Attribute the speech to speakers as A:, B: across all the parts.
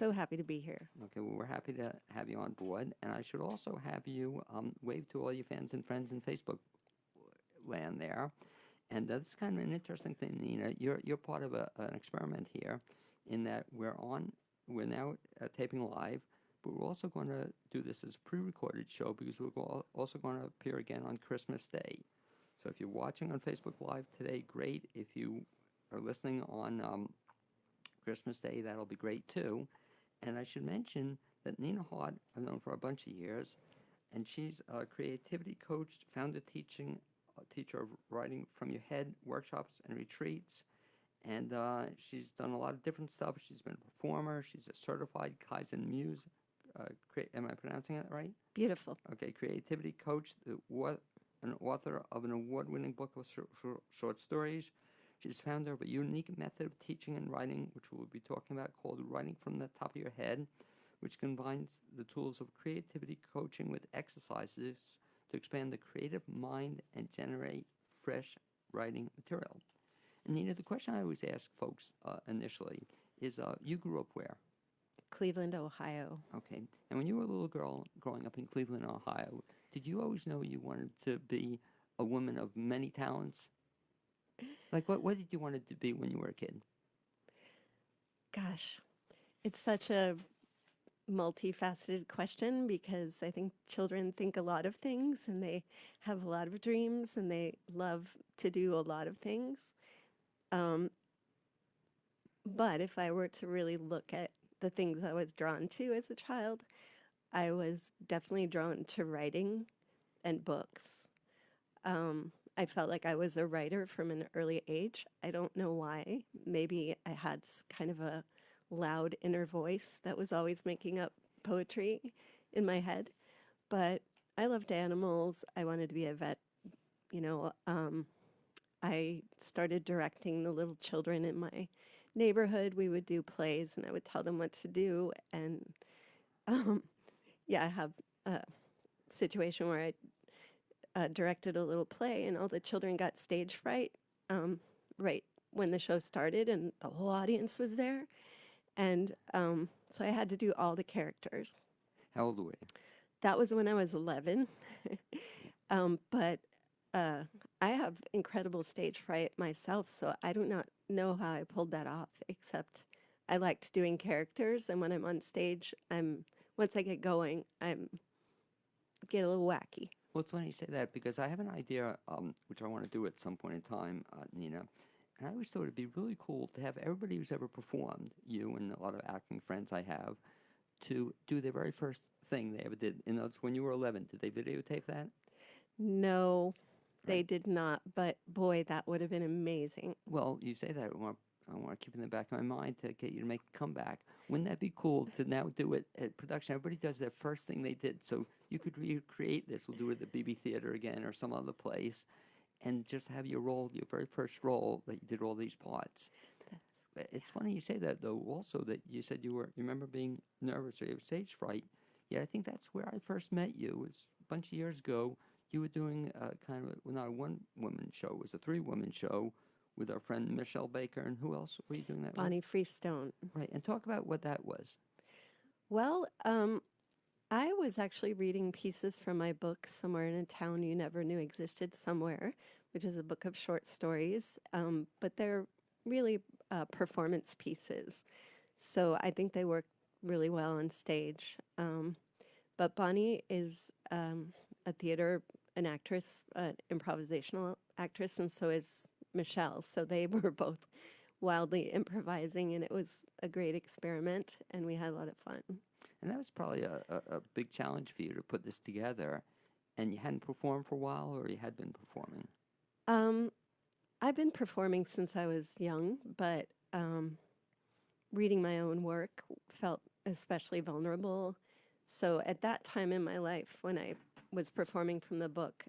A: So happy to be here.
B: Okay, well, we're happy to have you on board. And I should also have you wave to all your fans and friends in Facebook land there. And that's kind of an interesting thing, Nina. You're part of an experiment here in that we're now taping live, but we're also going to do this as a pre-recorded show because also going to appear again on Christmas Day. So if you're watching on Facebook Live today, great. If you are listening on Christmas Day, that'll be great too. And I should mention that Nina Hart, I've known for a bunch of years, and she's a creativity coach, founder teacher of writing from your head workshops and retreats. And she's done a lot of different stuff. She's been a performer. She's a certified Kaizen Muse. Am I pronouncing that right?
A: Beautiful.
B: Okay, creativity coach, an author of an award-winning book of short stories. She's founder of a unique method of teaching and writing, which we'll be talking about, called Writing from the Top of Your Head, which combines the tools of creativity coaching with exercises to expand the creative mind and generate fresh writing material. And Nina, the question I always ask folks initially is, you grew up where?
A: Cleveland, Ohio.
B: Okay. And when you were a little girl growing up in Cleveland, Ohio, did you always know you wanted to be a woman of many talents? Like, what did you want to be when you were a kid?
A: Gosh, it's such a multifaceted question because I think children think a lot of things and they have a lot of dreams and they love to do a lot of things. But if I were to really look at the things I was drawn to as a child, I was definitely drawn to writing and books. I felt like I was a writer from an early age. I don't know why. Maybe I had kind of a loud inner voice that was always making up poetry in my head. But I loved animals. I wanted to be a vet. You know, I started directing the little children in my neighborhood. We would do plays and I would tell them what to do. And yeah, I have a situation where I directed a little play and all the children got stage fright right when the show started and the whole audience was there. And so I had to do all the characters.
B: How old were you?
A: That was when I was 11. But I have incredible stage fright myself, so I do not know how I pulled that off, except I liked doing characters. And when I'm on stage, once I get going, get a little wacky.
B: Well, it's funny you say that because I have an idea, which I want to do at some point in time, Nina. And I always thought it'd be really cool to have everybody who's ever performed, you and a lot of acting friends I have, to do their very first thing they ever did. In other words, when you were 11, did they videotape that?
A: No, they
B: Right.
A: did not. But boy, that would have been amazing.
B: Well, you say that. I want to keep it in the back of my mind to get you to make a comeback. Wouldn't that be cool to now do it at production? Everybody does their first thing they did. So you could recreate this. We'll do it at the BB Theater again or some other place and just have your very first role that you did all these parts. It's funny you say that, though, also that you said you remember being nervous or you have stage fright. Yeah, I think that's where I first met you. It was a bunch of years ago. You were doing kind of, well, not a one-woman show. It was a three-woman show with our friend Michelle Baker. And who else were you doing that with?
A: Bonnie Freestone.
B: Right, and talk about what that was.
A: Well, I was actually reading pieces from my book, Somewhere in a Town You Never Knew Existed Somewhere, which is a book of short stories, but they're really performance pieces. So I think they work really well on stage. But Bonnie is a theater, an actress, an improvisational actress, and so is Michelle. So they were both wildly improvising, and it was a great experiment, and we had a lot of fun.
B: And that was probably a big challenge for you to put this together. And you hadn't performed for a while, or you had been performing?
A: I've been performing since I was young, but reading my own work felt especially vulnerable. So at that time in my life, when I was performing from the book,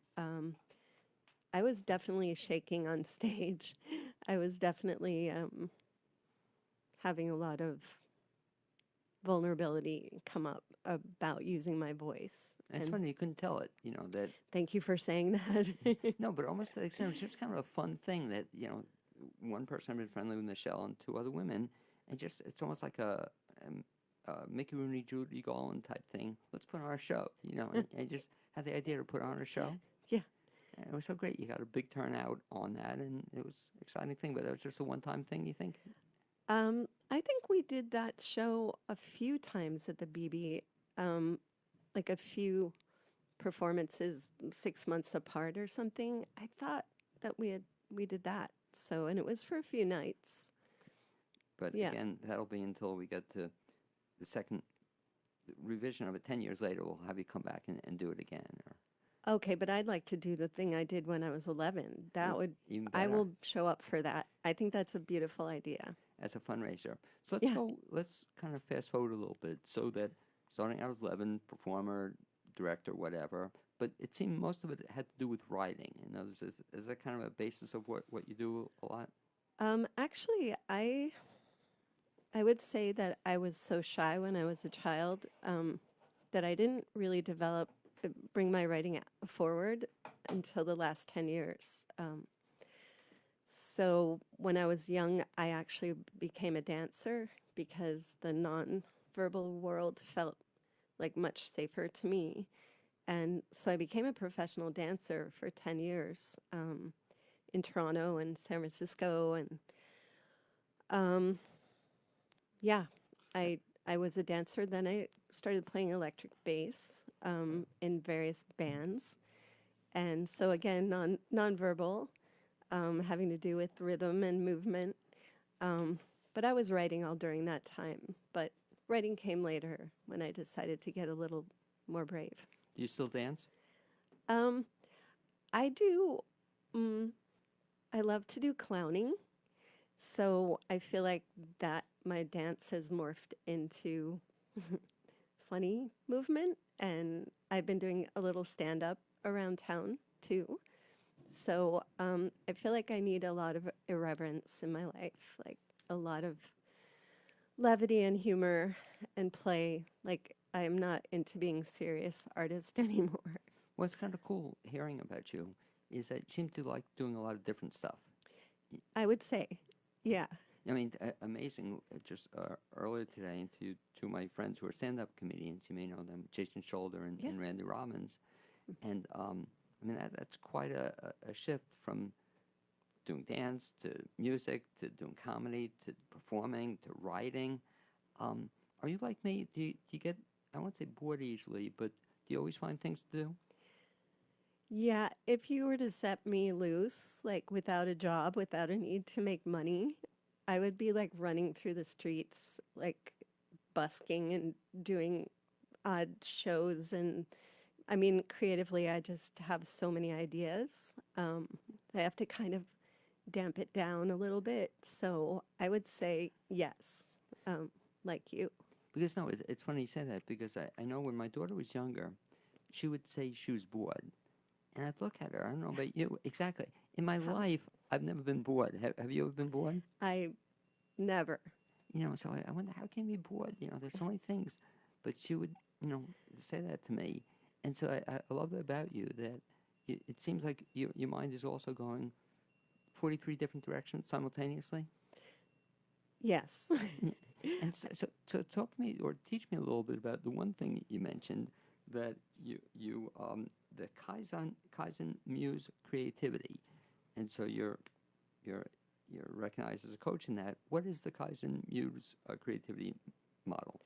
A: I was definitely shaking on stage. I was definitely having a lot of vulnerability come up about using my voice.
B: And it's funny, you couldn't tell it, that.
A: Thank you for saying that.
B: No, but almost to the extent, it was just kind of a fun thing that, one person had been friendly with Michelle and two other women. And just, it's almost like a Mickey Rooney, Judy Garland type thing. Let's put on a show, and just had the idea to put on a show.
A: Yeah.
B: And it was so great. You got a big turnout on that, and it was an exciting thing. But that was just a one-time thing, you think?
A: I think we did that show a few times at the BB, like a few performances 6 months apart or something. I thought that we did that. So, and it was for a few nights.
B: But
A: Yeah.
B: again, that'll be until we get to the second revision of it 10 years later. We'll have you come back and do it again.
A: Okay, but I'd like to do the thing I did when I was 11. That would,
B: Even
A: I
B: better.
A: will show up for that. I think that's a beautiful idea.
B: As a fundraiser. So
A: Yeah.
B: let's kind of fast forward a little bit, so that starting out as 11, performer, director, whatever, but it seemed most of it had to do with writing. Is that kind of a basis of what you do a lot?
A: Actually, I would say that I was so shy when I was a child, that I didn't really bring my writing forward until the last 10 years. So when I was young, I actually became a dancer because the non-verbal world felt like much safer to me. And so I became a professional dancer for 10 years, in Toronto and San Francisco. And yeah, I was a dancer. Then I started playing electric bass, in various bands. And so again, nonverbal, having to do with rhythm and movement. But I was writing all during that time. But writing came later when I decided to get a little more brave.
B: Do you still dance?
A: I do. I love to do clowning. So I feel like that my dance has morphed into funny movement. And I've been doing a little stand up around town too. So I feel like I need a lot of irreverence in my life, like a lot of levity and humor and play. Like I'm not into being serious artist anymore.
B: What's kind of cool hearing about you is that you seem to like doing a lot of different stuff.
A: I would say, yeah.
B: I mean, amazing. Just earlier today, to two of my friends who are stand-up comedians, you may know them, Jason Shoulder and,
A: Yeah.
B: and Randy Robbins, and I mean that's quite a shift from doing dance to music to doing comedy to performing to writing. Are you like me? Do you get, I won't say bored easily, but do you always find things to do?
A: Yeah, if you were to set me loose, like without a job, without a need to make money, I would be like running through the streets, like busking and doing odd shows. And I mean, creatively, I just have so many ideas. I have to kind of damp it down a little bit. So I would say yes, like you.
B: Because no, it's funny you say that, because I know when my daughter was younger, she would say she was bored. And I'd look at her, I don't know about you, exactly. In my life, I've never been bored. Have you ever been bored?
A: I never.
B: So I wonder, how can you be bored? There's so many things. But she would, say that to me. And so I love that about you, that it seems like your mind is also going 43 different directions simultaneously.
A: Yes.
B: And so talk to me or teach me a little bit about the one thing that you mentioned, that the Kaizen Muse creativity, and so you're recognized as a coach in that. What is the Kaizen Muse creativity model,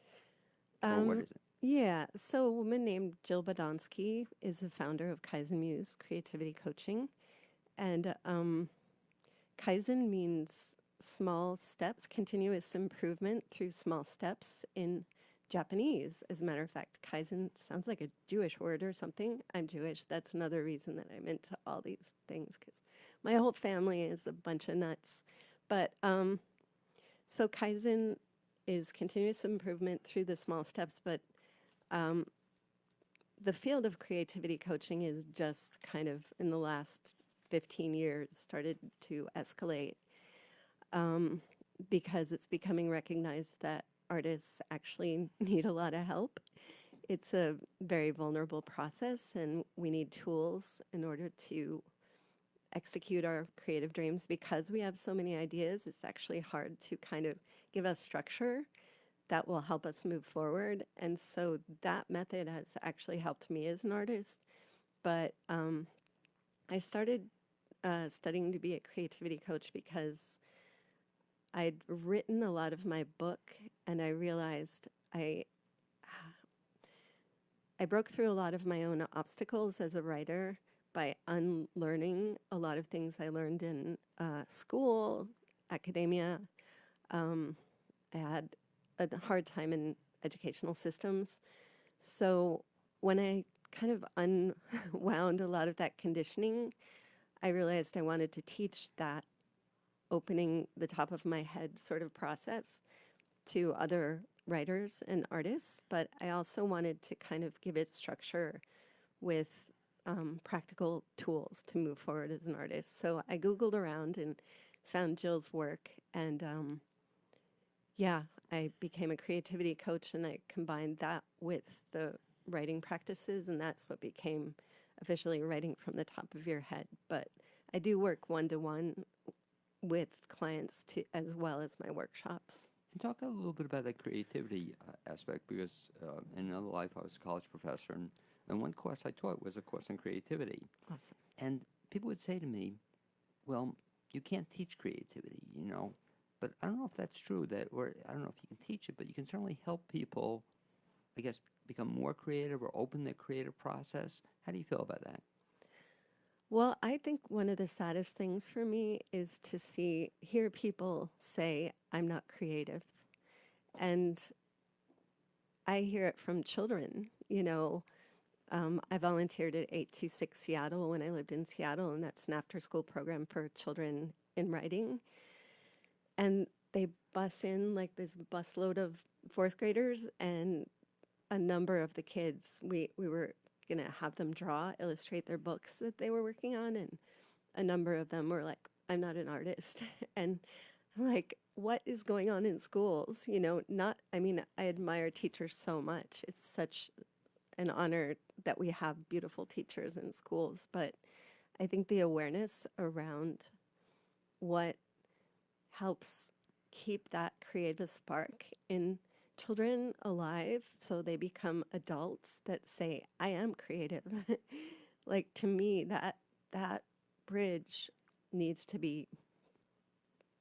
B: or what is it?
A: Yeah, so a woman named Jill Badonsky is the founder of Kaizen Muse Creativity Coaching. And Kaizen means small steps, continuous improvement through small steps in Japanese. As a matter of fact, Kaizen sounds like a Jewish word or something. I'm Jewish. That's another reason that I'm into all these things, because my whole family is a bunch of nuts. But so Kaizen is continuous improvement through the small steps, but the field of creativity coaching is just kind of in the last 15 years started to escalate, because it's becoming recognized that artists actually need a lot of help. It's a very vulnerable process, and we need tools in order to execute our creative dreams. Because we have so many ideas, it's actually hard to kind of give us structure that will help us move forward. And so that method has actually helped me as an artist. But I started studying to be a creativity coach because I'd written a lot of my book and I realized I broke through a lot of my own obstacles as a writer by unlearning a lot of things I learned in school, academia. I had a hard time in educational systems. So when I kind of unwound a lot of that conditioning, I realized I wanted to teach that opening the top of my head sort of process to other writers and artists, but I also wanted to kind of give it structure with practical tools to move forward as an artist. So I Googled around and found Jill's work, and yeah, I became a creativity coach and I combined that with the writing practices, and that's what became officially writing from the top of your head. But I do work one-to-one with clients to, as well as my workshops.
B: And talk a little bit about that creativity aspect, because in another life I was a college professor, and one course I taught was a course on creativity.
A: Awesome.
B: And people would say to me, well, you can't teach creativity, you know. But I don't know if that's true, that, or I don't know if you can teach it, but you can certainly help people, I guess, become more creative or open their creative process. How do you feel about that?
A: Well, I think one of the saddest things for me is to hear people say, I'm not creative. And I hear it from children. I volunteered at 826 Seattle when I lived in Seattle, and that's an after school program for children in writing. And they bus in like this busload of fourth graders, and a number of the kids, we were going to have them illustrate their books that they were working on. And a number of them were like, I'm not an artist. And I'm like, what is going on in schools? I admire teachers so much. It's such an honor that we have beautiful teachers in schools. But I think the awareness around what helps keep that creative spark in children alive so they become adults that say, I am creative. Like, to me, that bridge needs to be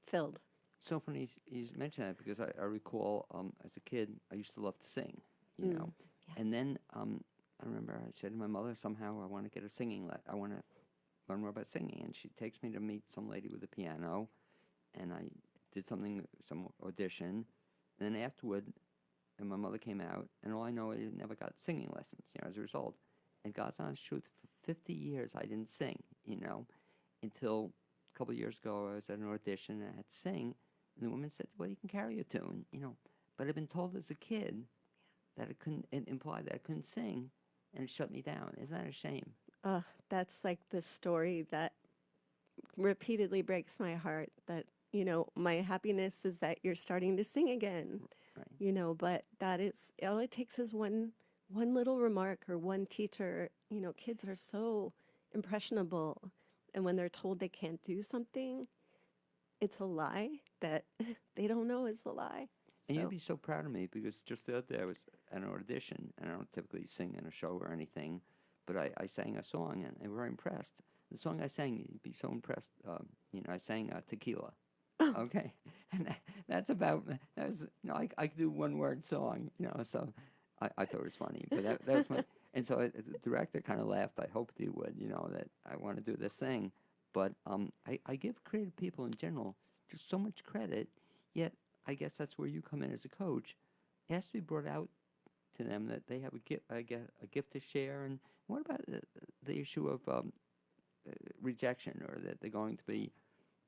A: filled.
B: So funny you mentioned that, because I recall as a kid, I used to love to sing, you know.
A: Yeah.
B: And then I remember I said to my mother, somehow I want to get a singing I want to learn more about singing. And she takes me to meet some lady with a piano, and I did some audition. And then afterward, and my mother came out, and all I know, I never got singing lessons, as a result. And God's honest truth, for 50 years I didn't sing, until a couple of years ago I was at an audition and I had to sing, and the woman said, well, you can carry a tune, But I'd been told as a kid that it implied that I couldn't sing, and it shut me down. Isn't that a shame?
A: That's like the story that repeatedly breaks my heart, that, my happiness is that you're starting to sing again.
B: Right.
A: But that is, all it takes is one little remark or one teacher. Kids are so impressionable, and when they're told they can't do something, it's a lie that they don't know is a lie.
B: And you'd
A: So,
B: be so proud of me, because just the other day I was at an audition, and I don't typically sing in a show or anything, but I sang a song, and they were very impressed. The song I sang, you'd be so impressed. I sang Tequila. Okay, and that's about, that was, I could do one word song, so I thought it was funny, but that was my, and so the director kind of laughed. I hoped he would, that I want to do this thing, but I give creative people in general just so much credit, yet I guess that's where you come in as a coach. It has to be brought out to them that they have a gift to share. And what about the issue of rejection, or that they're going to be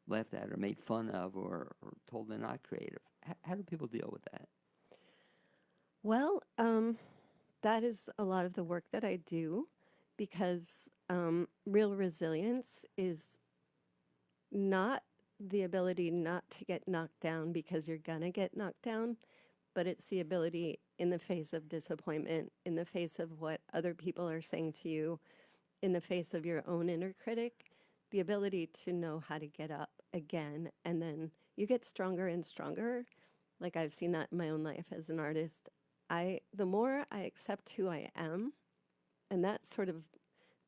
B: laughed at or made fun of, or told they're not creative? How do people deal with that?
A: well, that is a lot of the work that I do, because real resilience is not the ability not to get knocked down because you're gonna get knocked down, but it's the ability in the face of disappointment, in the face of what other people are saying to you, in the face of your own inner critic, the ability to know how to get up again. And then you get stronger and stronger. like I've seen that in my own life as an artist. The more I accept who I am, and that's sort of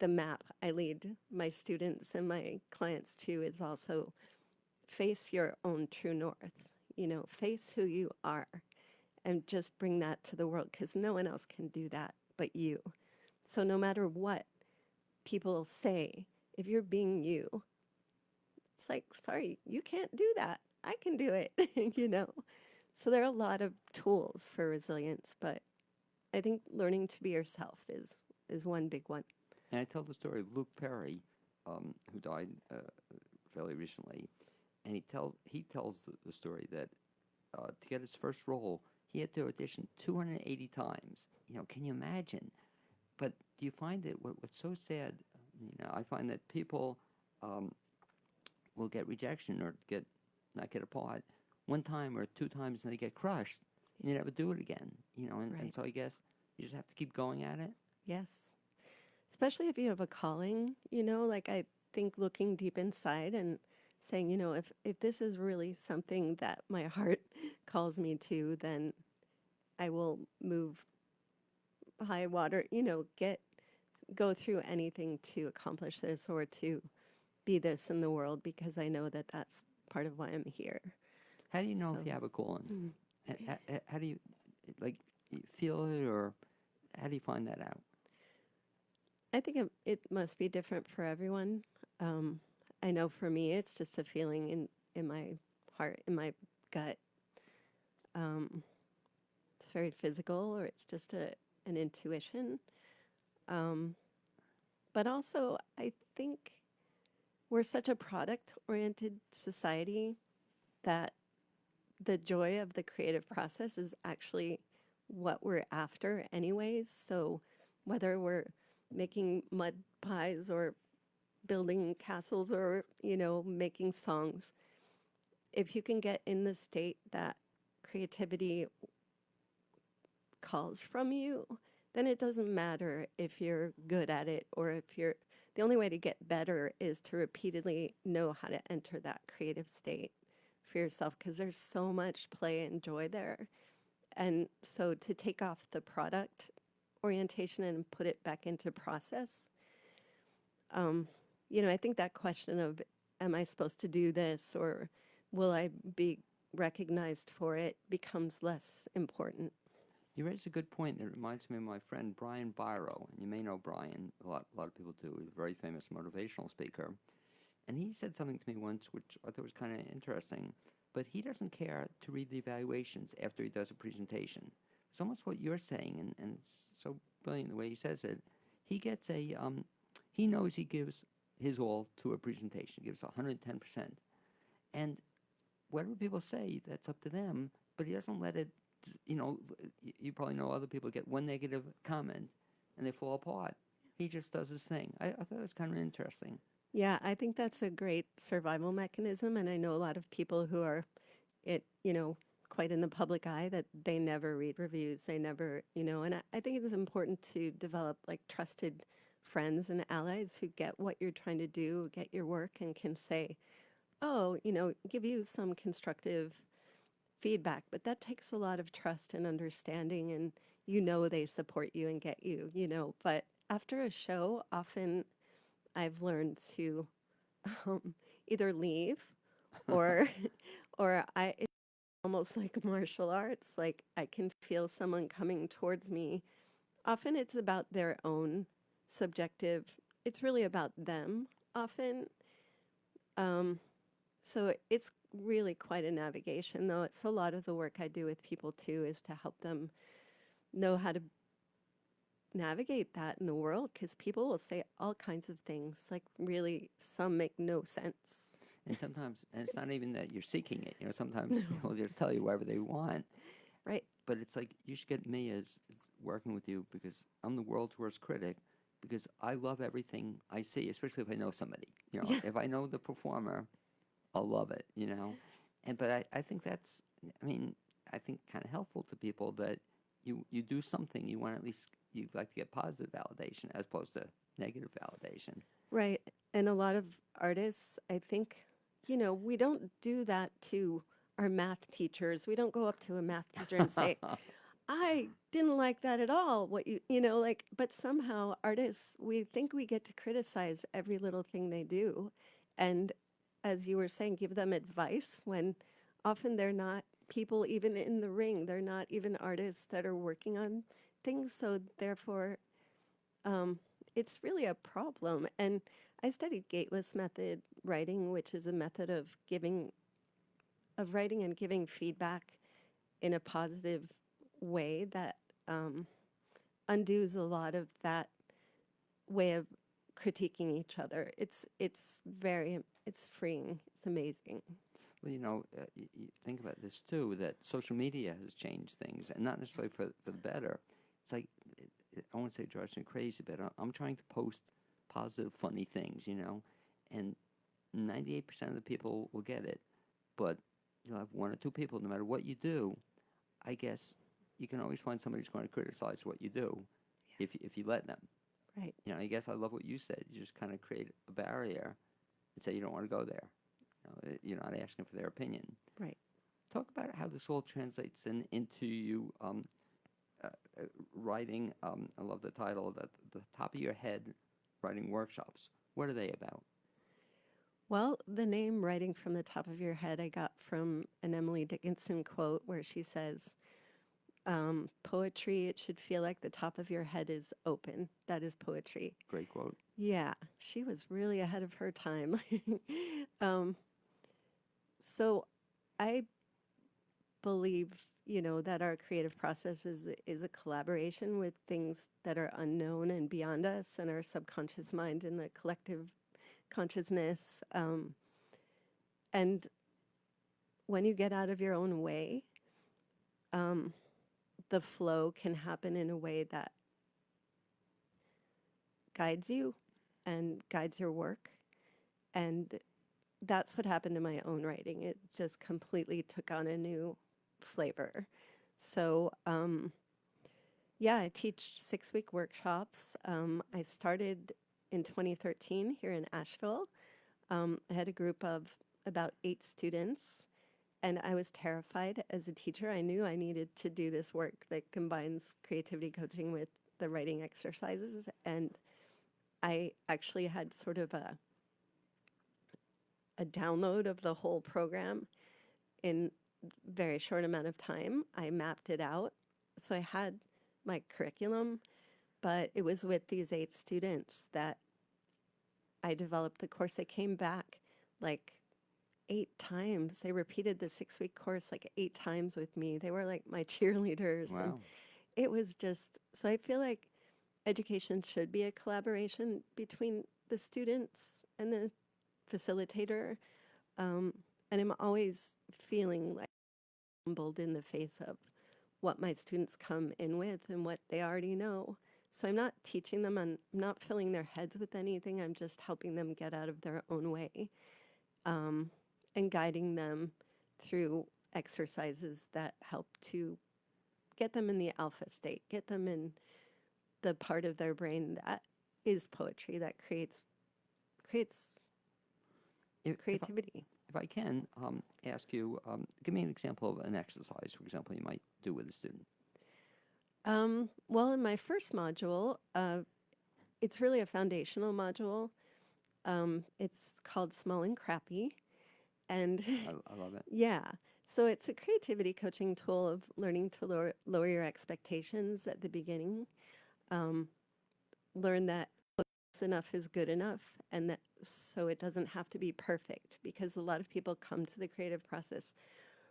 A: the map I lead my students and my clients to, is also face your own true north. Face who you are and just bring that to the world, because no one else can do that but you. So no matter what people say, if you're being you, it's like, sorry, you can't do that. I can do it, So there are a lot of tools for resilience, but I think learning to be yourself is one big one.
B: And I tell the story of Luke Perry, who died fairly recently, and he tells the story that to get his first role, he had to audition 280 times. Can you imagine? But do you find that what's so sad? I find that people will get rejection or not get a part one time or two times, and they get crushed, and you never do it again. And
A: Right.
B: so I guess you just have to keep going at it.
A: Yes. Especially if you have a calling, like I think looking deep inside and saying, if this is really something that my heart calls me to, then I will move high water, go through anything to accomplish this or to be this in the world, because I know that that's part of why I'm here.
B: How do you know
A: So
B: if you have a calling? How do you, like, you feel it, or how do you find that out?
A: I think it must be different for everyone. Um, I know for me, it's just a feeling in my heart, in my gut. Um, it's very physical, or it's just an intuition. Um, but also, I think we're such a product-oriented society that the joy of the creative process is actually what we're after anyways. So whether we're making mud pies or building castles or, making songs, if you can get in the state that creativity calls from you, then it doesn't matter if you're good at it or if you're, the only way to get better is to repeatedly know how to enter that creative state for yourself, because there's so much play and joy there. And so to take off the product orientation and put it back into process, I think that question of, am I supposed to do this or will I be recognized for it, becomes less important.
B: You raise a good point that reminds me of my friend Brian Biro, and you may know Brian. A lot of people do. He's a very famous motivational speaker. And he said something to me once, which I thought was kind of interesting. But he doesn't care to read the evaluations after he does a presentation. It's almost what you're saying, and it's so brilliant the way he says it. He gets he knows he gives his all to a presentation, gives 110%. And whatever people say, that's up to them, but he doesn't let it, you probably know other people get one negative comment and they fall apart. He just does his thing. I thought it was kind of interesting.
A: Yeah, I think that's a great survival mechanism. And I know a lot of people who are quite in the public eye, that they never read reviews. They never, and I think it's important to develop like trusted friends and allies who get what you're trying to do, get your work, and can say, oh, give you some constructive feedback. But that takes a lot of trust and understanding, and they support you and get you, But after a show, often I've learned to either leave or it's almost like martial arts. Like I can feel someone coming towards me. Often it's about their own subjective. It's really about them often. Um, so it's really quite a navigation, though. It's a lot of the work I do with people too, is to help them know how to navigate that in the world, because people will say all kinds of things, like really some make no sense.
B: And sometimes, and it's not even that you're seeking it. Sometimes people just tell you whatever they want.
A: Right.
B: But it's like, you should get me as working with you, because I'm the world's worst critic, because I love everything I see, especially if I know somebody.
A: Yeah.
B: If I know the performer, I'll love it, But I think that's, I think kind of helpful to people, that you do something, you want, at least you'd like to get positive validation as opposed to negative validation.
A: Right. And a lot of artists, I think, we don't do that to our math teachers. We don't go up to a math teacher and say, I didn't like that at all. What you know, like, but somehow artists, we think we get to criticize every little thing they do. And as you were saying, give them advice when often they're not people even in the ring. They're not even artists that are working on things. So therefore, um, it's really a problem. And I studied gateless method writing, which is a method of writing and giving feedback in a positive way that um, undoes a lot of that way of critiquing each other. It's freeing. It's amazing.
B: Well, you think about this too, that social media has changed things, and not necessarily for the better. It's like, I won't say it drives me crazy, but I'm trying to post positive, funny things, and 98% of the people will get it, but you'll have one or two people, no matter what you do. I guess you can always find somebody who's going to criticize what you do if you let them.
A: Right.
B: I guess I love what you said. You just kind of create a barrier and say you don't want to go there. You're not asking for their opinion.
A: Right.
B: Talk about how this all translates into you writing. I love the title, the top of your head writing workshops. What are they about?
A: Well, the name Writing from the Top of Your Head I got from an Emily Dickinson quote where she says, poetry, it should feel like the top of your head is open. That is poetry.
B: Great quote.
A: Yeah, she was really ahead of her time. um, so I believe, that our creative process is a collaboration with things that are unknown and beyond us and our subconscious mind and the collective consciousness. And when you get out of your own way, um, the flow can happen in a way that guides you and guides your work. And that's what happened to my own writing. It just completely took on a new flavor. So, yeah, I teach 6-week workshops. I started in 2013 here in Asheville. I had a group of about 8 students, and I was terrified as a teacher. I knew I needed to do this work that combines creativity coaching with the writing exercises, and I actually had sort of a download of the whole program in very short amount of time. I mapped it out. So I had my curriculum, but it was with these 8 students that I developed the course. They came back like 8 times. They repeated the 6-week course like 8 times with me. They were like my cheerleaders. And
B: Wow.
A: it was just, so I feel like education should be a collaboration between the students and the facilitator. Um, and I'm always feeling like humbled in the face of what my students come in with and what they already know. So I'm not teaching them, I'm not filling their heads with anything. I'm just helping them get out of their own way, and guiding them through exercises that help to get them in the alpha state, get them in the part of their brain that is poetry, that creates
B: If
A: creativity.
B: if I can ask you, give me an example of an exercise, for example, you might do with a student.
A: Well, in my first module, it's really a foundational module. It's called Small and Crappy. And
B: I love it.
A: yeah, so it's a creativity coaching tool of learning to lower your expectations at the beginning. Learn that close enough is good enough, and that so it doesn't have to be perfect, because a lot of people come to the creative process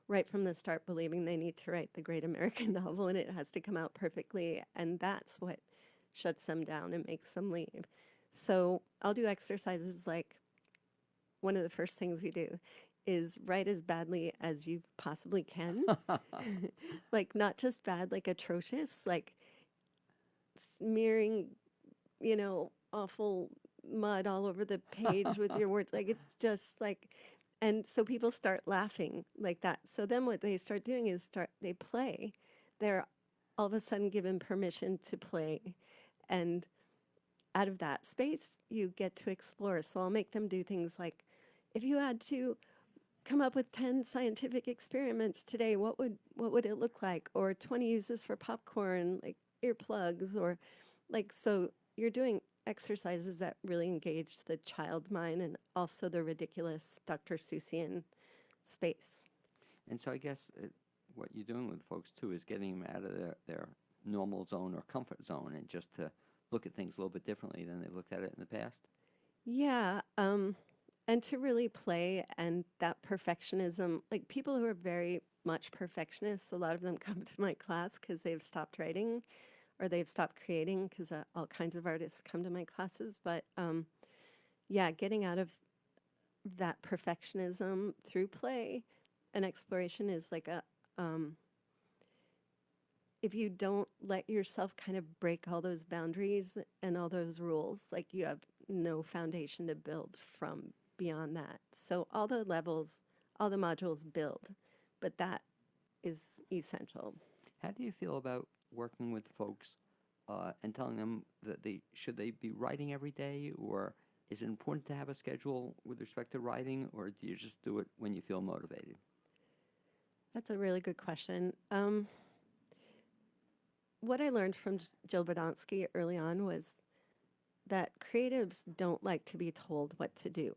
A: right from the start believing they need to write the great American novel and it has to come out perfectly, and that's what shuts them down and makes them leave. So I'll do exercises like, one of the first things we do is write as badly as you possibly can. Like, not just bad, like atrocious, like smearing, awful mud all over the page with your words. Like, it's just like, and so people start laughing like that. So then what they start doing is they play. They're all of a sudden given permission to play. And out of that space, you get to explore. So I'll make them do things like, if you had to come up with 10 scientific experiments today. What would it look like? Or 20 uses for popcorn, like earplugs, or like so you're doing exercises that really engage the child mind and also the ridiculous Dr. Seussian space.
B: And so I guess what you're doing with folks too is getting them out of their normal zone or comfort zone and just to look at things a little bit differently than they've looked at it in the past.
A: Yeah, and to really play and that perfectionism, like people who are very much perfectionists, a lot of them come to my class because they've stopped writing or they've stopped creating because all kinds of artists come to my classes. But yeah, getting out of that perfectionism through play and exploration is like if you don't let yourself kind of break all those boundaries and all those rules, like you have no foundation to build from beyond that. So all the levels, all the modules build, but that is essential.
B: How do you feel about working with folks and telling them that should they be writing every day, or is it important to have a schedule with respect to writing, or do you just do it when you feel motivated?
A: That's a really good question. What I learned from Jill Badonsky early on was that creatives don't like to be told what to do.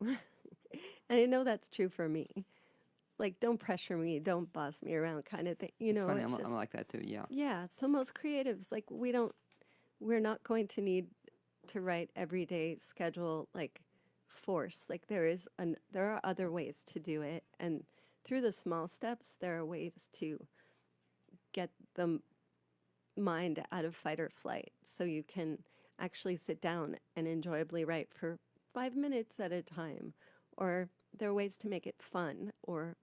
A: And I know that's true for me. Like, don't pressure me, don't boss me around kind of thing.
B: It's funny,
A: It's
B: I'm
A: just,
B: like that too, yeah.
A: yeah. So most creatives, like, we're not going to need to write everyday schedule, like, force. Like, there are other ways to do it. And through the small steps, there are ways to get the mind out of fight or flight so you can actually sit down and enjoyably write for 5 minutes at a time. Or there are ways to make it fun or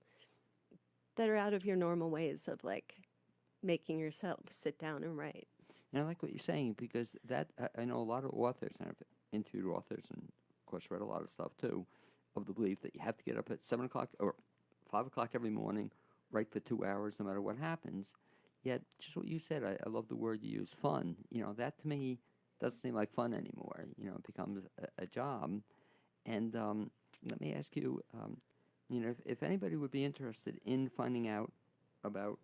A: that are out of your normal ways of like making yourself sit down and write.
B: And I like what you're saying because I know a lot of authors, and I've interviewed authors and, of course, read a lot of stuff too, of the belief that you have to get up at 7 o'clock or 5 o'clock every morning, write for 2 hours no matter what happens. Yet, just what you said, I love the word you use, fun. That to me doesn't seem like fun anymore. It becomes a job. And let me ask you, if anybody would be interested in finding out about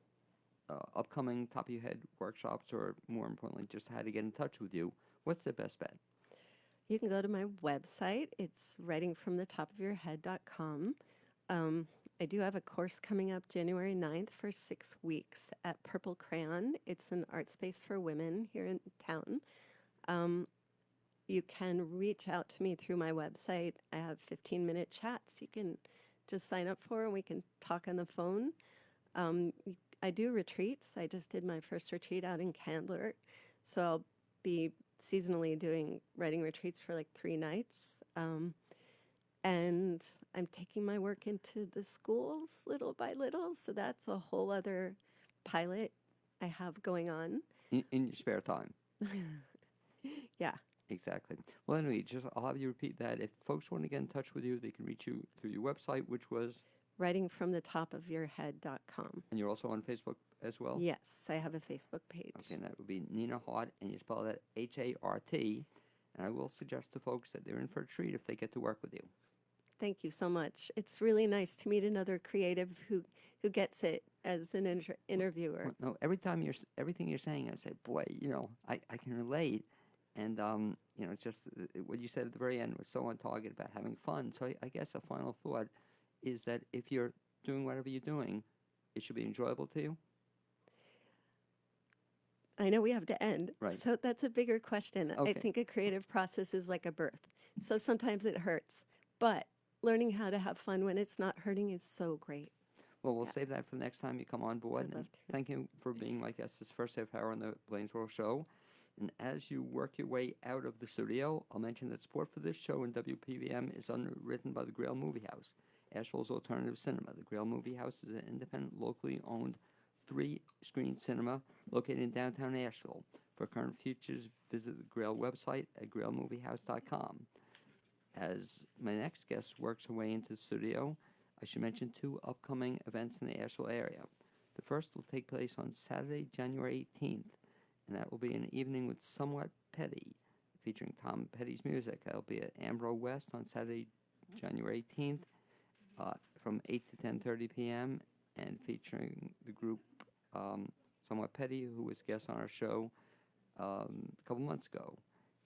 B: upcoming top of your head workshops, or more importantly, just how to get in touch with you, what's the best bet?
A: You can go to my website. It's writingfromthetopofyourhead.com. I do have a course coming up January 9th for 6 weeks at Purple Crayon. It's an art space for women here in town. You can reach out to me through my website. I have 15-minute chats you can just sign up for, and we can talk on the phone. I do retreats. I just did my first retreat out in Candler, so I'll be seasonally doing writing retreats for like 3 nights. And I'm taking my work into the schools little by little, so that's a whole other pilot I have going on.
B: In your spare time.
A: Yeah.
B: Exactly. Well, anyway, I'll have you repeat that. If folks want to get in touch with you, they can reach you through your website, which was?
A: Writingfromthetopofyourhead.com.
B: And you're also on Facebook as well?
A: Yes, I have a Facebook page.
B: Okay, and that would be Nina Hart, and you spell that H-A-R-T. And I will suggest to folks that they're in for a treat if they get to work with you.
A: Thank you so much. It's really nice to meet another creative who gets it as an interviewer.
B: Well, no, everything you're saying, I say, boy, I can relate. And, just what you said at the very end was so on target about having fun. So I guess a final thought is that if you're doing whatever you're doing, it should be enjoyable to you.
A: I know we have to end.
B: Right.
A: So that's a bigger question.
B: Okay.
A: I think a creative process is like a birth. So sometimes it hurts, but learning how to have fun when it's not hurting is so great.
B: Well, we'll save that for the next time you come on board.
A: I'd love to.
B: Thank you for being my guest this first half hour on the Blaine's World Show. And as you work your way out of the studio, I'll mention that support for this show in WPVM is underwritten by the Grail Movie House, Asheville's alternative cinema. The Grail Movie House is an independent, locally owned 3-screen cinema located in downtown Asheville. For current features, visit the Grail website at grailmoviehouse.com. As my next guest works her way into the studio, I should mention 2 upcoming events in the Asheville area. The first will take place on Saturday, January 18th, and that will be an evening with Somewhat Petty, featuring Tom Petty's music. That'll be at Ambro West on Saturday, January 18th. from 8 to 10:30 p.m. and featuring the group Somewhat Petty, who was guest on our show a couple months ago,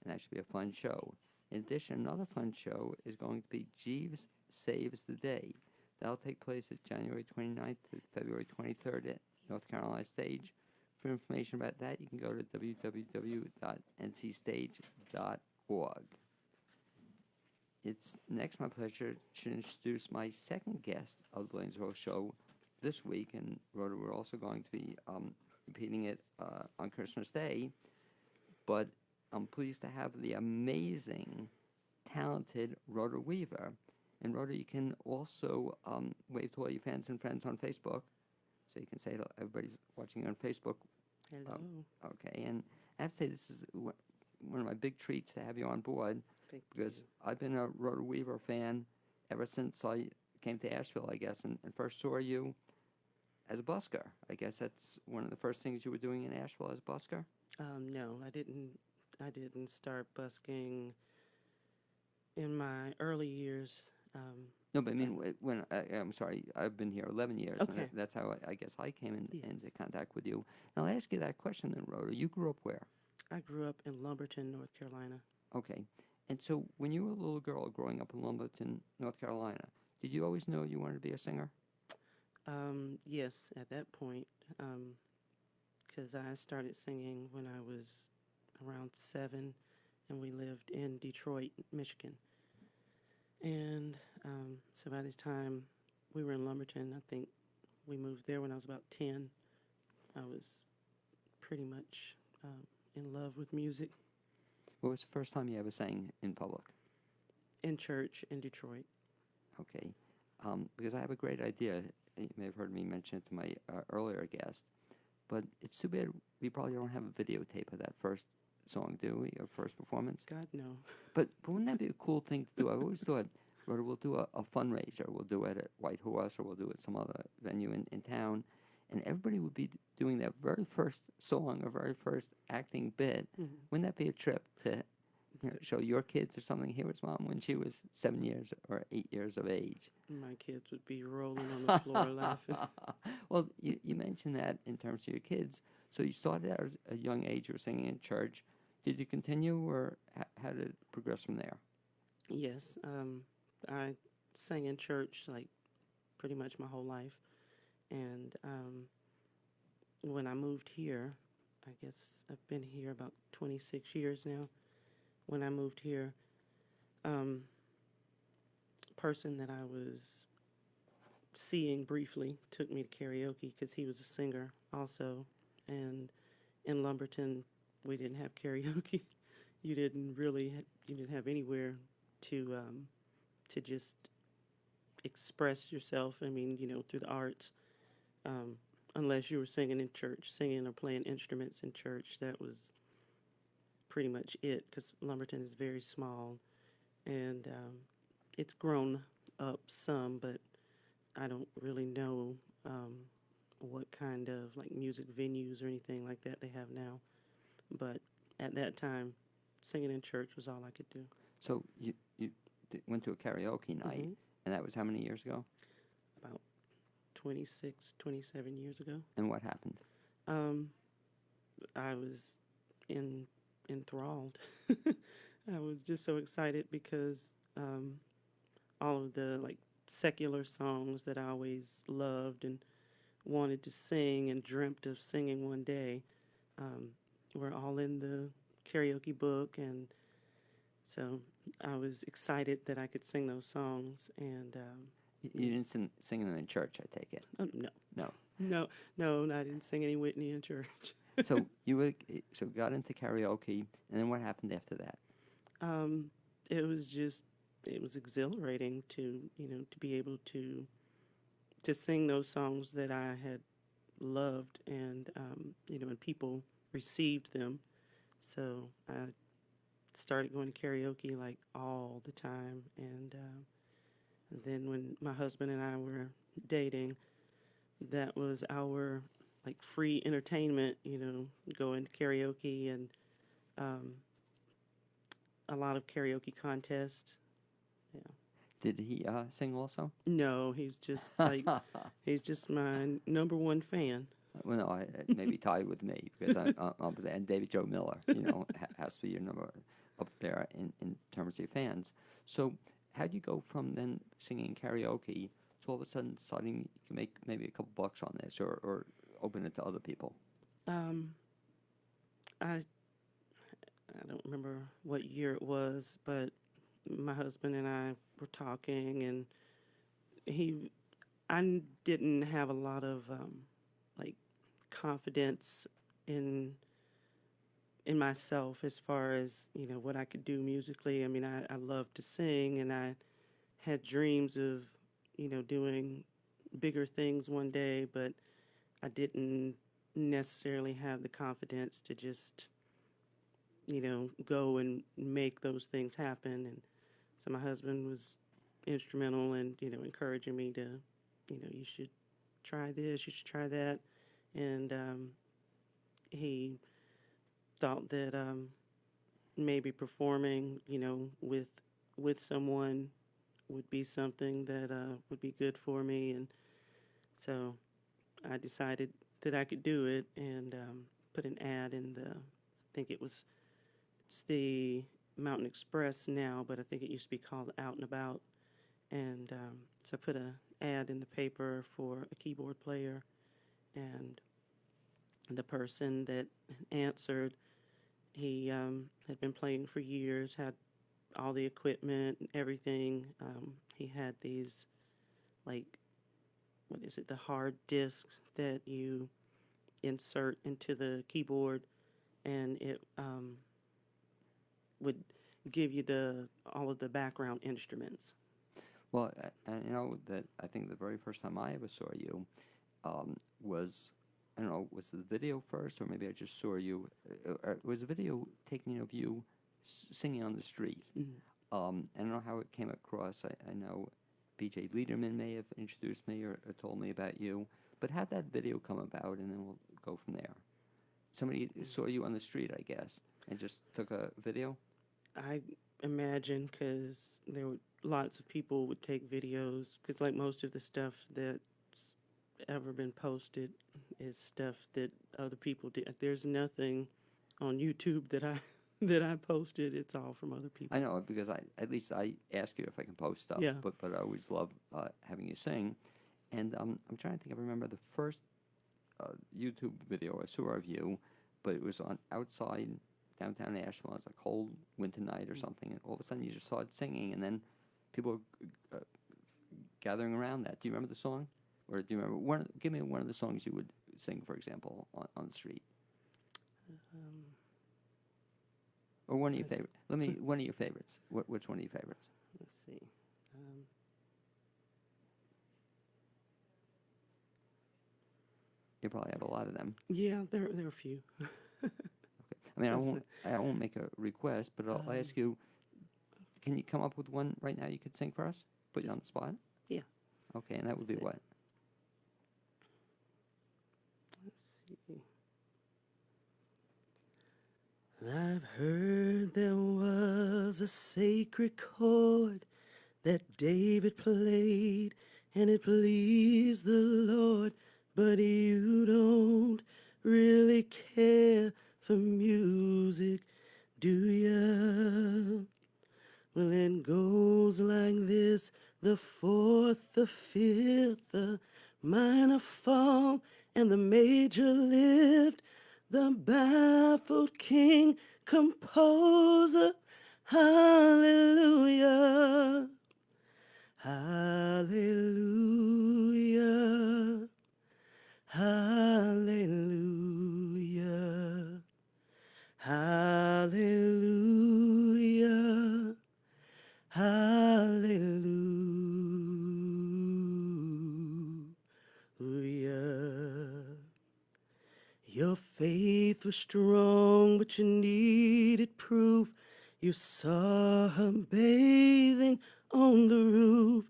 B: and that should be a fun show. In addition, another fun show is going to be Jeeves Saves the Day. That'll take place at January 29th to February 23rd at North Carolina Stage. For information about that, you can go to www.ncstage.org. It's next my pleasure to introduce my second guest of the BLAINESWORLD show this week, and Rhoda, we're also going to be repeating it on Christmas Day, but I'm pleased to have the amazing, talented Rhoda Weaver. And Rhoda, you can also wave to all your fans and friends on Facebook, so you can say to everybody's watching on Facebook.
C: Hello.
B: Okay, and I have to say this is one of my big treats to have you on board, because I've been a Rhoda Weaver fan ever since I came to Asheville, I guess, and first saw you as a busker. I guess that's one of the first things you were doing in Asheville, as a busker?
C: No, I didn't. I didn't start busking in my early years.
B: No, but I mean, when I'm sorry, I've been here 11 years, and
C: Okay.
B: that's how I guess I came
C: Yes.
B: into contact with you. Now, I'll ask you that question then, Rhoda. You grew up where?
C: I grew up in Lumberton, North Carolina.
B: Okay. And so when you were a little girl growing up in Lumberton, North Carolina, did you always know you wanted to be a singer?
C: Yes, at that point, because I started singing when I was around 7, and we lived in Detroit, Michigan. And so by the time we were in Lumberton, I think we moved there when I was about 10. I was pretty much in love with music.
B: What was the first time you ever sang in public?
C: In church in Detroit.
B: Okay. Because I have a great idea. You may have heard me mention it to my earlier guest, but it's too bad we probably don't have a videotape of that first song, do we? Or first performance?
C: God, no.
B: But wouldn't that be a cool thing to do? I've always thought, Rhoda, we'll do a fundraiser. We'll do it at White Horse, or we'll do it at some other venue in town, and everybody would be doing that very first song or very first acting bit.
C: Mhm.
B: Wouldn't that be a trip to show your kids or something? Here was Mom when she was 7 years or 8 years of age.
C: My kids would be rolling on the floor laughing.
B: Well, you mentioned that in terms of your kids. So you started out at a young age. You were singing in church. Did you continue, or how did it progress from there?
C: Yes, I sang in church like pretty much my whole life. And when I moved here, I guess I've been here about 26 years now. When I moved here, person that I was seeing briefly took me to karaoke because he was a singer also. And in Lumberton, we didn't have karaoke. You didn't have anywhere to just express yourself. I mean, through the arts, unless you were singing in church, singing or playing instruments in church. That was pretty much it, because Lumberton is very small, and it's grown up some, but I don't really know what kind of like music venues or anything like that they have now. But at that time, singing in church was all I could do.
B: So you went to a karaoke night,
C: Mhm.
B: and that was how many years ago?
C: About 26, 27 years ago.
B: And what happened?
C: I was enthralled. I was just so excited because all of the like secular songs that I always loved and wanted to sing and dreamt of singing one day were all in the karaoke book, and so I was excited that I could sing those songs. And
B: You didn't sing them in church, I take it.
C: oh, no,
B: No.
C: no, I didn't sing any Whitney in church.
B: So you got into karaoke, and then what happened after that?
C: It was exhilarating to be able to sing those songs that I had loved, and and people received them. So I started going to karaoke like all the time, and then when my husband and I were dating, that was our like free entertainment, going to karaoke, and a lot of karaoke contests. Yeah.
B: Did he sing also?
C: No, he's just like he's just my number one fan.
B: Well, no, maybe tied with me because I'm up there. And David Joe Miller, has to be your number up there in terms of your fans. So, how do you go from then singing karaoke to all of a sudden deciding you can make maybe a couple bucks on this or open it to other people?
C: Um, I I don't remember what year it was, but my husband and I were talking, and I didn't have a lot of like confidence in myself as far as what I could do musically. I mean, I love to sing, and I had dreams of doing bigger things one day, but I didn't necessarily have the confidence to just go and make those things happen. And so my husband was instrumental in encouraging me to you should try this, you should try that. And he thought that maybe performing, with someone would be something that would be good for me. And so I decided that I could do it, and put an ad in I think it's the Mountain Express now, but I think it used to be called Out and About. And so I put an ad in the paper for a keyboard player, and the person that answered, he had been playing for years, had all the equipment and everything. He had these, like, what is it, the hard discs that you insert into the keyboard, and it would give you all of the background instruments.
B: Well, that I think the very first time I ever saw you was, I don't know, was the video first, or maybe I just saw you, was a video taken of you singing on the street. I don't know how it came across. I know B.J. Liederman may have introduced me or told me about you, but how'd that video come about, and then we'll go from there. Somebody saw you on the street, I guess, and just took a video?
C: I imagine because there were lots of people would take videos, because like most of the stuff that's ever been posted is stuff that other people did. There's nothing on YouTube that I posted. It's all from other people.
B: I know, because at least I ask you if I can post stuff,
C: Yeah.
B: but I always love having you sing. And I'm trying to think, I remember the first YouTube video I saw of you, but it was on outside downtown Asheville. It was a cold winter night or something, and all of a sudden you just started singing, and then people were gathering around that. Do you remember the song? Or do you remember give me one of the songs you would sing, for example, on the street? Or one of your favorites. One of your favorites. Which one of your favorites?
C: Let's see.
B: You probably have a lot of them.
C: Yeah, there are a few.
B: Okay. I mean, I won't make a request, but I'll ask you. Can you come up with one right now you could sing for us? Put you on the spot.
C: Yeah.
B: Okay, and that would be
C: Let's see.
B: what?
C: Let's see. I've heard there was a sacred chord that David played, and it pleased the Lord, but you don't really care for music, do ya? Well, it goes like this: the fourth, the fifth, the minor fall, and the major lift. The baffled king composer, hallelujah, hallelujah, hallelujah, hallelujah, hallelujah. Your faith was strong, but you needed proof. You saw her bathing on the roof,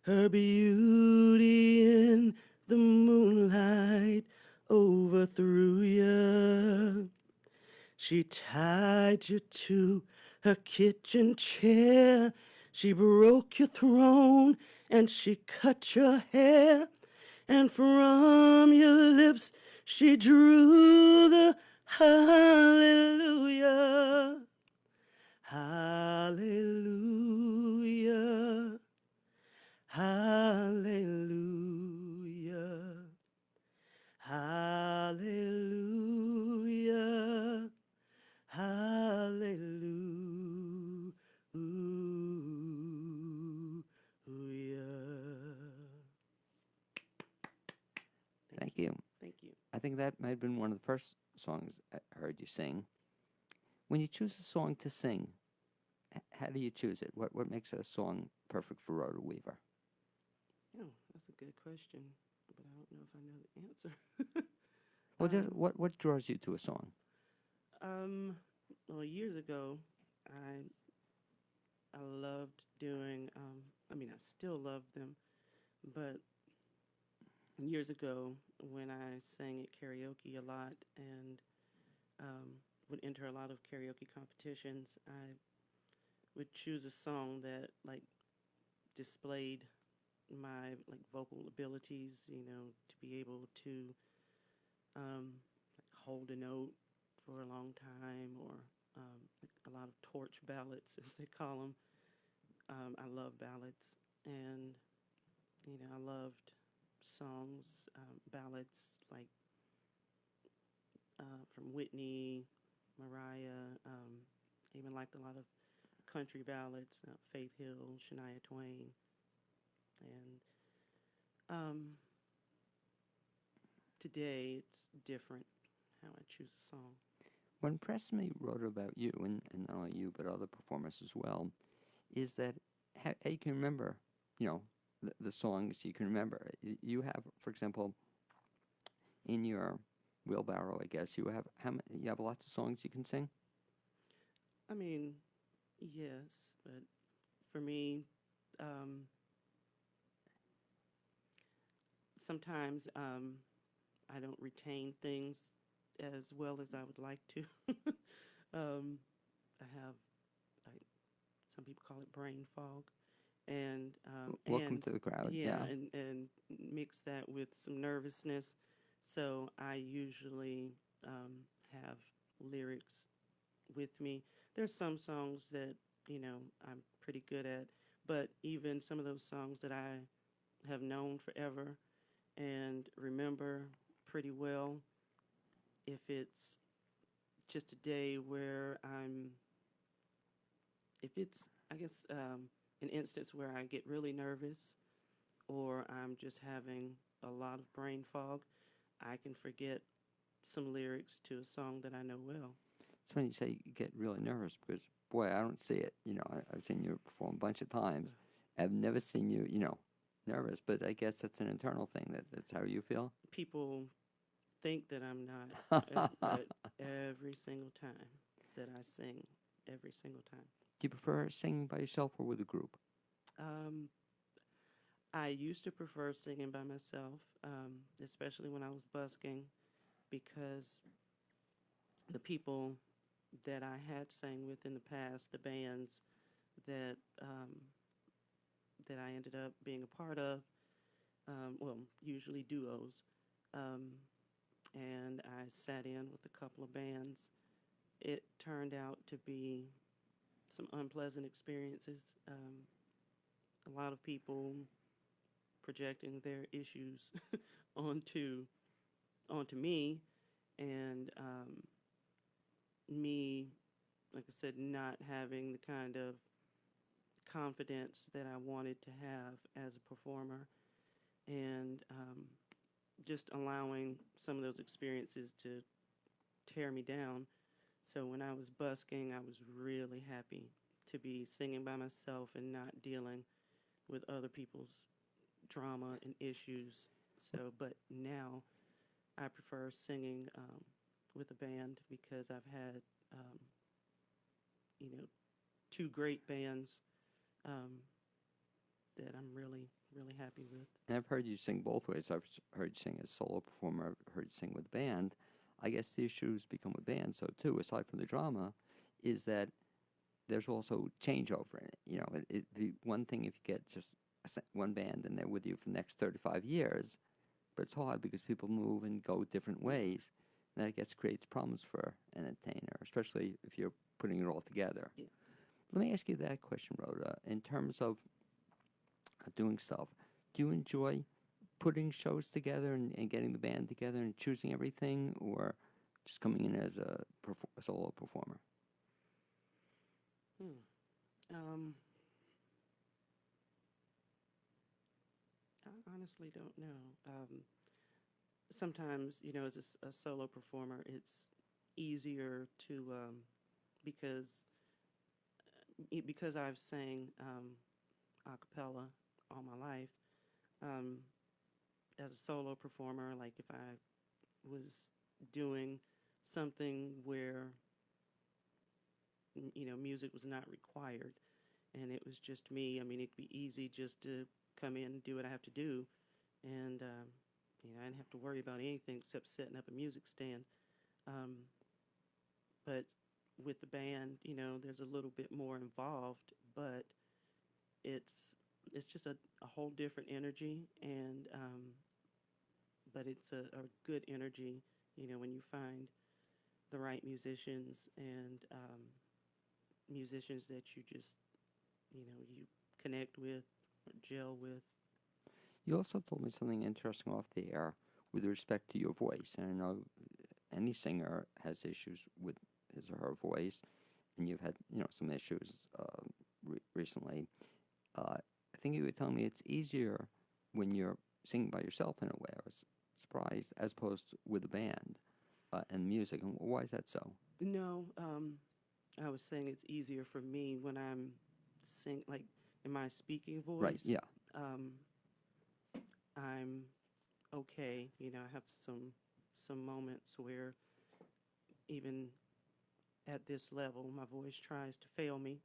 C: her beauty in the moonlight overthrew you. She tied you to her kitchen chair, She broke your throne and she cut your hair, and from your lips she drew the hallelujah. Hallelujah. Hallelujah. Hallelujah. Hallelujah.
B: Thank you.
C: Thank you.
B: I think that might have been one of the first songs I heard you sing. When you choose a song to sing, how do you choose it? What makes a song perfect for Rhoda Weaver?
C: Oh, that's a good question, but I don't know if I know the answer.
B: Well, just what draws you to a song?
C: Well, years ago, I loved doing. I mean, I still love them, but years ago, when I sang at karaoke a lot and would enter a lot of karaoke competitions, I would choose a song that like displayed my like vocal abilities. You know, to be able to like hold a note for a long time, or like a lot of torch ballads, as they call them. I love ballads, and you know, I loved songs, ballads like from Whitney, Mariah. Even liked a lot of country ballads, Faith Hill, Shania Twain, and today it's different how I choose a song.
B: What impressed me, Rhoda, about you, and not only you, but other performers as well, is that how you can remember, you know, the songs you can remember. You have, for example, in your wheelbarrow, I guess, you have you have lots of songs you can sing?
C: I mean, yes, but for me, um, sometimes I don't retain things as well as I would like to. um, I have, like, some people call it brain fog,
B: Welcome
C: and
B: to the crowd,
C: yeah,
B: yeah.
C: and mix that with some nervousness. So I usually have lyrics with me. There's some songs that I'm pretty good at, but even some of those songs that I have known forever and remember pretty well, if it's just a day where if it's, I guess, an instance where I get really nervous or I'm just having a lot of brain fog, I can forget some lyrics to a song that I know well.
B: It's funny you say you get really nervous because, boy, I don't see it. You know, I've seen you perform a bunch of times. I've never seen you, nervous, but I guess that's an internal thing. That's how you feel.
C: People think that I'm not, but every single time that I sing, every single time.
B: Do you prefer singing by yourself or with a group?
C: Um, I used to prefer singing by myself, especially when I was busking, because the people that I had sang with in the past, the bands that that I ended up being a part of, well, usually duos, um, and I sat in with a couple of bands. It turned out to be some unpleasant experiences. A lot of people projecting their issues onto onto me, and me, like I said, not having the kind of confidence that I wanted to have as a performer, and just allowing some of those experiences to tear me down. So when I was busking, I was really happy to be singing by myself and not dealing with other people's drama and issues. So, but now I prefer singing with a band because I've had, um, you know, two great bands um, that I'm really, really happy with.
B: And I've heard you sing both ways. I've heard you sing as a solo performer. I've heard you sing with band. I guess the issues become with band. So too, aside from the drama, is that there's also changeover in it. You know, the one thing if you get just one band and they're with you for the next 35 years, but it's hard because people move and go different ways, and that creates problems for an entertainer, especially if you're putting it all together.
C: Yeah.
B: Let me ask you that question, Rhoda. In terms of doing stuff, do you enjoy putting shows together and getting the band together and choosing everything, or just coming in as a solo performer?
C: Um, I honestly don't know. Sometimes, as a solo performer, it's easier to because because I've sang a cappella all my life. Um, as a solo performer, like if I was doing something where music was not required and it was just me, I mean, it'd be easy just to come in and do what I have to do, and I didn't have to worry about anything except setting up a music stand. Um, but with the band, there's a little bit more involved, but it's it's just a whole different energy, and but it's a good energy, when you find the right musicians and musicians that you just you connect with or gel with.
B: You also told me something interesting off the air with respect to your voice, and I know any singer has issues with his or her voice, and you've had some issues recently. I think you were telling me it's easier when you're singing by yourself in a way. I was surprised, as opposed to with a band and music. And why is that so?
C: No, I was saying it's easier for me when I'm like in my speaking
B: Right.
C: voice.
B: Yeah.
C: Um, I'm okay. I have some moments where even at this level, my voice tries to fail me,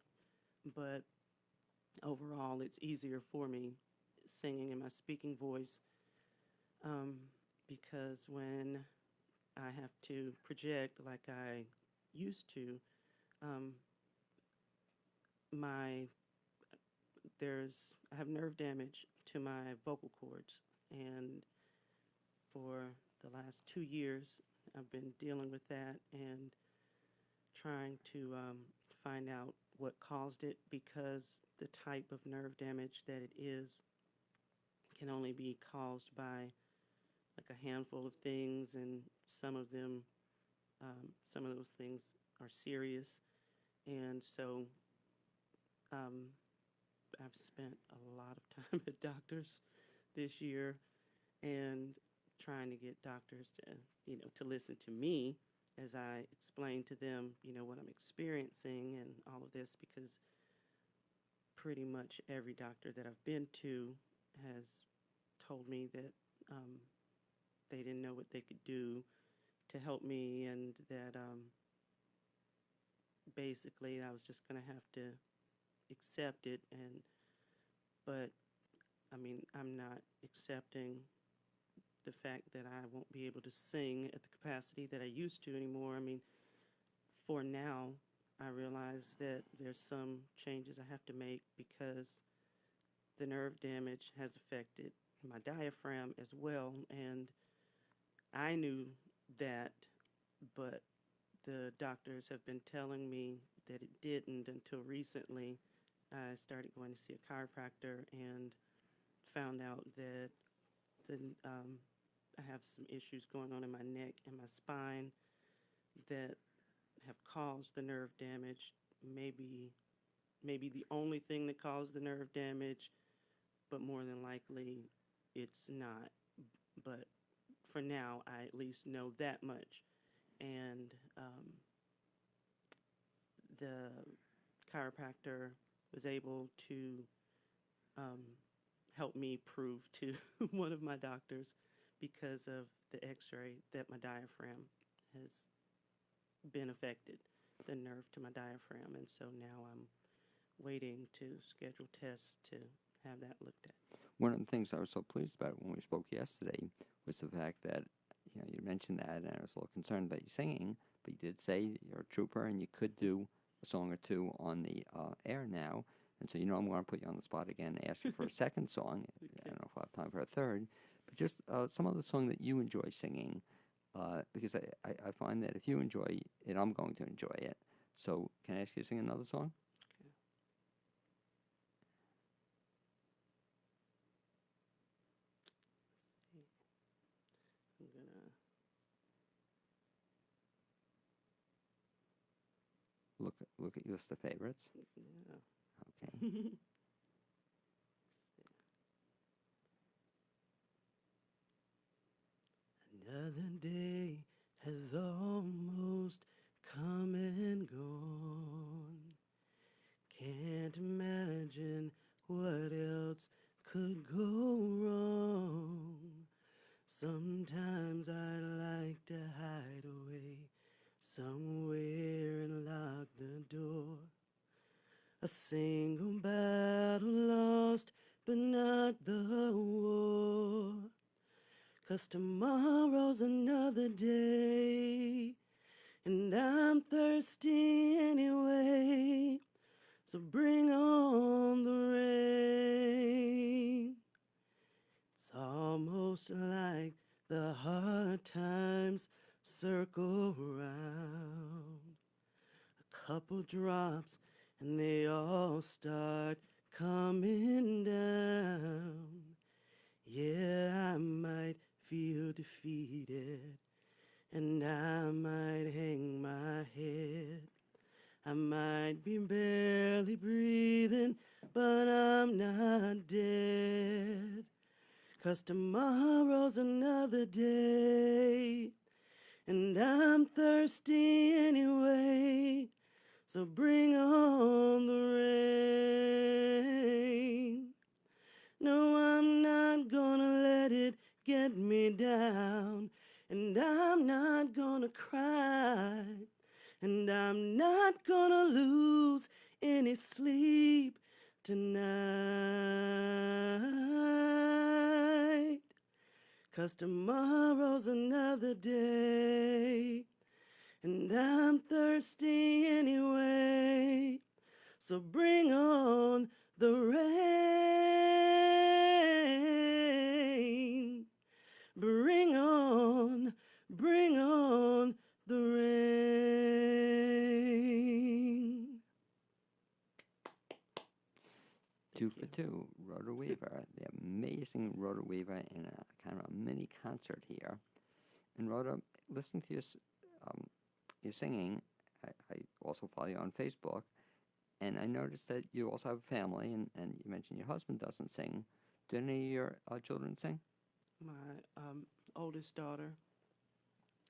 C: but overall, it's easier for me singing in my speaking voice, um, because when I have to project like I used to, um, my I have nerve damage to my vocal cords, and for the last 2 years, I've been dealing with that and trying to find out what caused it, because the type of nerve damage that it is can only be caused by like a handful of things, and some of those things are serious, and so um, I've spent a lot of time at doctors this year and trying to get doctors to listen to me as I explain to them, what I'm experiencing and all of this, because pretty much every doctor that I've been to has told me that they didn't know what they could do to help me, and that basically I was just going to have to accept it. But I mean, I'm not accepting the fact that I won't be able to sing at the capacity that I used to anymore. I mean, for now, I realize that there's some changes I have to make because the nerve damage has affected my diaphragm as well, and I knew that, but the doctors have been telling me that it didn't until recently. I started going to see a chiropractor and found out that the I have some issues going on in my neck and my spine that have caused the nerve damage. Maybe the only thing that caused the nerve damage, but more than likely it's not. But for now, I at least know that much. And the chiropractor was able to um, help me prove to one of my doctors, because of the x-ray, that my diaphragm has been affected, the nerve to my diaphragm. And so now I'm waiting to schedule tests to have that looked at.
B: One of the things I was so pleased about when we spoke yesterday was the fact that you mentioned that, and I was a little concerned about you singing, but you did say you're a trooper and you could do a song or two on the air now. And so, I'm going to put you on the spot again and ask you for a second song. I don't know if I'll have time for a third. But just some other song that you enjoy singing, because I find that if you enjoy it, I'm going to enjoy it. So can I ask you to sing another song?
C: Okay. I'm gonna.
B: Look at your list of favorites.
C: Yeah.
B: Okay.
C: Another day has almost come and gone. Can't imagine what else could go wrong. Sometimes I like to hide away somewhere and lock the door. A single battle lost, but not the war. 'Cause tomorrow's another day, and I'm thirsty anyway. So bring on the rain. It's almost like the hard times circle round. A couple drops and they all start coming down. Yeah, I might feel defeated, and I might hang my head. I might be barely breathing, but I'm not dead. 'Cause tomorrow's another day, and I'm thirsty anyway. So bring on the rain. No, I'm not gonna let it get me down, and I'm not gonna cry, and I'm not gonna lose any sleep tonight. 'Cause tomorrow's another day, and I'm thirsty anyway. So bring on the rain. Bring on the rain.
B: Two for two, Rhoda Weaver, the amazing Rhoda Weaver in a kind of a mini concert here. And Rhoda, listen to your singing. I also follow you on Facebook, and I noticed that you also have a family, and you mentioned your husband doesn't sing. Do any of your children sing?
C: My oldest daughter,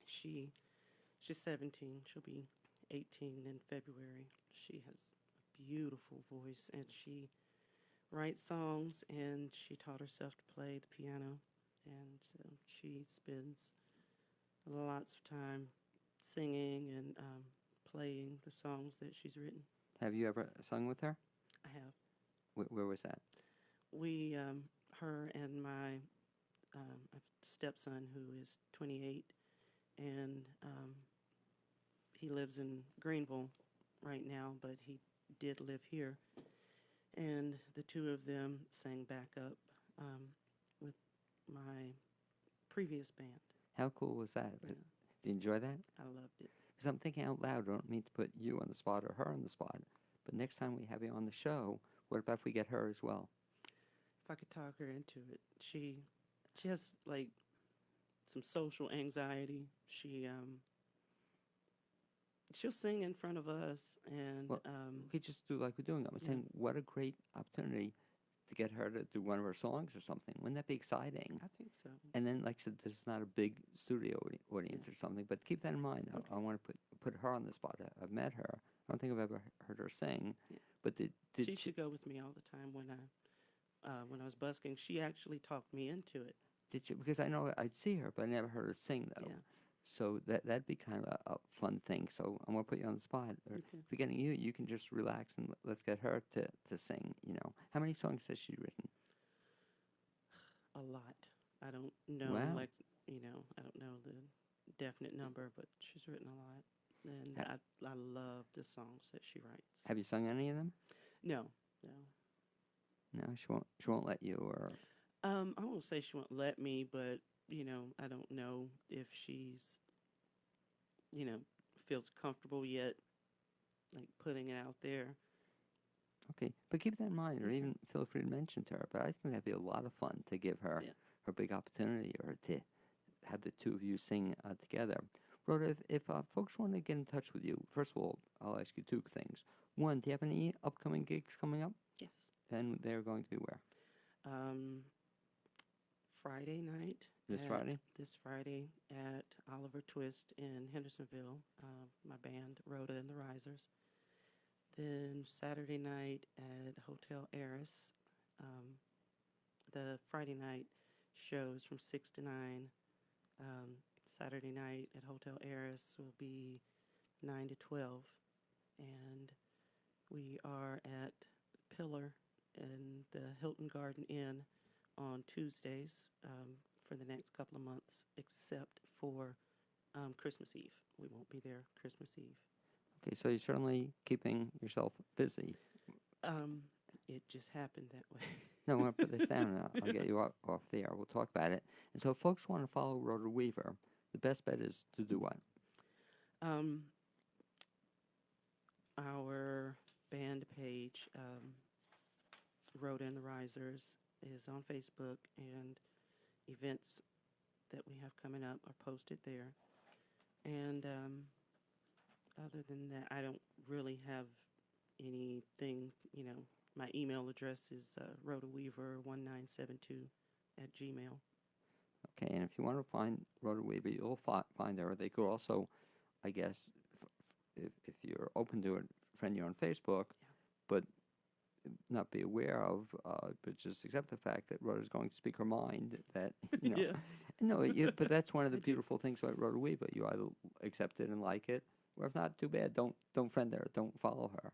C: she's 17. She'll be 18 in February. She has a beautiful voice, and she writes songs, and she taught herself to play the piano, and so she spends lots of time singing and playing the songs that she's written.
B: Have you ever sung with her?
C: I have.
B: Where was that?
C: We, her and my stepson, who is 28, and he lives in Greenville right now, but he did live here. And the two of them sang backup with my previous band.
B: How cool was that?
C: Yeah.
B: Did you enjoy that?
C: I loved it.
B: Because I'm thinking out loud. I don't mean to put you on the spot or her on the spot, but next time we have you on the show, what about if we get her as well?
C: If I could talk her into it, she has like some social anxiety. She'll sing in front of us, and
B: Well, we could just do like we're doing. I'm saying, what a great opportunity to get her to do one of her songs or something. Wouldn't that be exciting?
C: I think so.
B: And then, like I said, this is not a big studio audience or something, but keep that in mind.
C: Okay.
B: I want to put her on the spot. I've met her. I don't think I've ever heard her sing.
C: Yeah.
B: But did
C: She should go with me all the time when I was busking. She actually talked me into it.
B: did you? Because I know I'd see her, but I never heard her sing though.
C: Yeah.
B: So that'd be kind of a fun thing. So I'm gonna put you on the spot. Or
C: Okay.
B: forgetting you, you can just relax and let's get her to sing. How many songs has she written?
C: A lot. I don't know,
B: Wow.
C: I don't know the definite number, but she's written a lot. And
B: Ha-
C: I love the songs that she writes.
B: Have you sung any of them?
C: No, no.
B: No, she won't. She won't let you. Or
C: I won't say she won't let me, but I don't know if she's, you know, feels comfortable yet, like putting it out there.
B: okay, but keep that in mind, or even feel free to mention to her. But I think that'd be a lot of fun to give her
C: Yeah.
B: her big opportunity, or to have the two of you sing together. Rhoda, if folks want to get in touch with you, first of all, I'll ask you two things. One, do you have any upcoming gigs coming up?
C: Yes.
B: And they're going to be where?
C: Um, Friday night.
B: This Friday?
C: This Friday at Oliver Twist in Hendersonville. My band, Rhoda and the Risers. Then Saturday night at Hotel Eris. The Friday night shows from 6 to 9. Saturday night at Hotel Eris will be 9 to 12. And we are at Pillar in the Hilton Garden Inn on Tuesdays for the next couple of months, except for Christmas Eve. We won't be there Christmas Eve.
B: Okay, so you're certainly keeping yourself busy.
C: It just happened that way.
B: No, I'm going to put this down and I'll get you off the air. We'll talk about it. And so if folks want to follow Rhoda Weaver, the best bet is to do what?
C: Our band page, Rhoda and the Risers, is on Facebook, and events that we have coming up are posted there. And other than that, I don't really have anything, my email address is rhodaweaver1972 @gmail.
B: Okay, and if you want to find Rhoda Weaver, you'll find her. They could also, I guess, if you're open to it, friend you on Facebook, but not be aware of, but just accept the fact that Rhoda's going to speak her mind. That
C: Yes.
B: no, but that's one of the beautiful things about Rhoda Weaver. You either accept it and like it, or if not, too bad. Don't friend her. Don't follow her.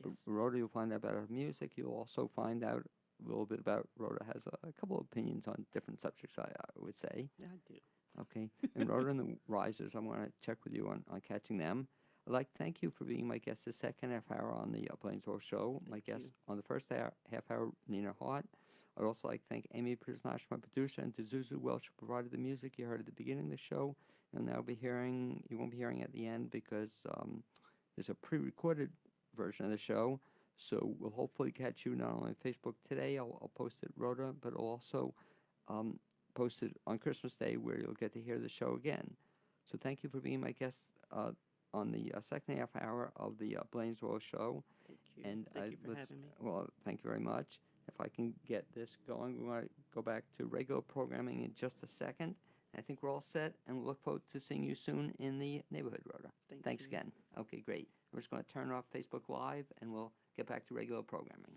B: But
C: Yes.
B: Rhoda, you'll find out about her music. You'll also find out a little bit about Rhoda has a couple of opinions on different subjects. I would say.
C: I do.
B: Okay, and Rhoda and the Risers, I'm going to check with you on catching them. I'd like to thank you for being my guest the second half hour on the BLAINESWORLD show. My
C: Thank
B: guest
C: you.
B: on the first half hour, Nina Hart. I'd also like to thank Amy Prisnash, my producer, and to Zuzu Welsh, who provided the music you heard at the beginning of the show. You'll now be hearing, you won't be hearing at the end because there's a pre-recorded version of the show. So we'll hopefully catch you not only on Facebook today, I'll post it, Rhoda, but also post it on Christmas Day where you'll get to hear the show again. So thank you for being my guest on the second half hour of the BLAINESWORLD show.
C: Thank you.
B: And
C: Thank you for having me.
B: well, thank you very much. If I can get this going, we want to go back to regular programming in just a second. I think we're all set, and we'll look forward to seeing you soon in the neighborhood, Rhoda. Thanks
C: you.
B: again. Okay, great. I'm just going to turn off Facebook Live, and we'll get back to regular programming.